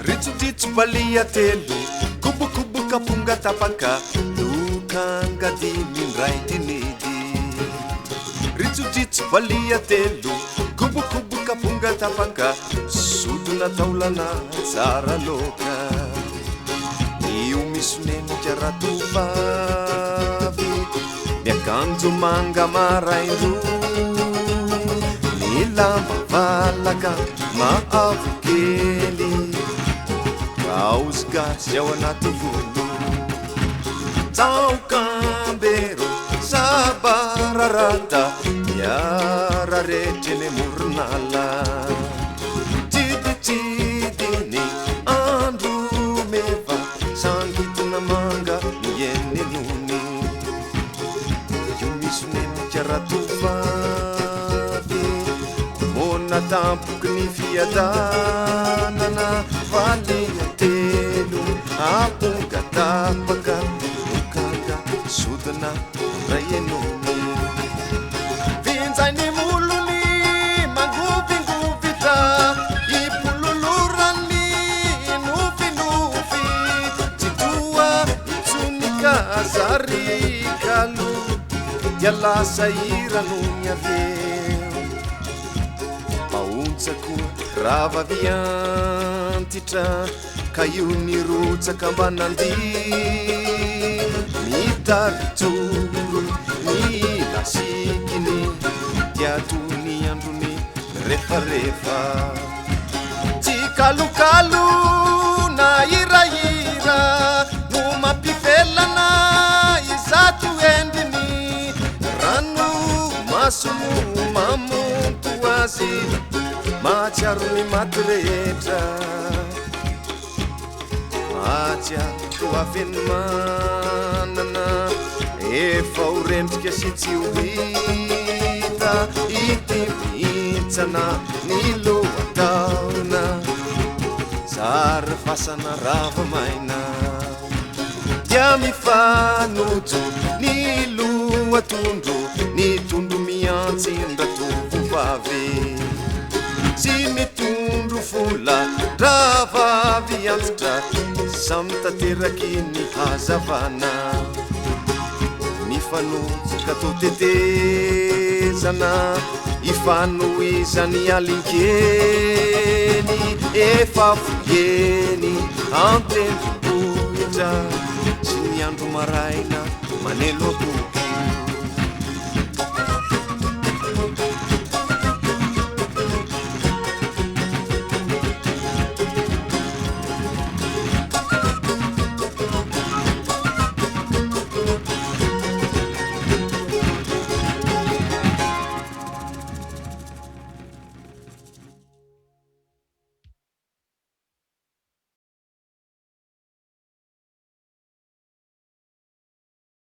Ritsu balia telo kubu kapunga tapaka lukanga dimi raitinidi Ritsu balia telo kubu kapunga tapaka suduna taulana tsara loka io misoneno jaratuvavy miakanjo manga maraindro ny lamba valaka maavokely kaozigasy ao anaty volo taokambero sabararata miara retreny moronala tiditidiny andro meva sangitona manga mienenony io misoneno jaratuvavy mona tampoky ny fiadanana valia telo aponga tapaka okanga sodina ray enony vinjainy molony mangovingovitra ipololorany nofinofy tsy toa itsonika zarikalo dia lasa iranony aveo maontsako ravaviantitra ka io nirotsaka mbanandi mitaritsoro ny lasikiny diatony androny refarefa tsy kalokalo na iraira no mampivelana izato endiny rano masomo mamonto azy matsiaro ny maty rehetra matsiaro afeny manana efa horendrika sy tsy ho hita itipitsana ny lohataona zary fasana ravamaina dia mifanojo ny lohatondro ny tondro miantsindra tovovavy sy mitondro vola ravavy antitra samy tateraky ny hazavana mifanojoka to tetezana ifanoizany alinkeny efa voyeny antendrombohitra sy ny andro maraina maneloako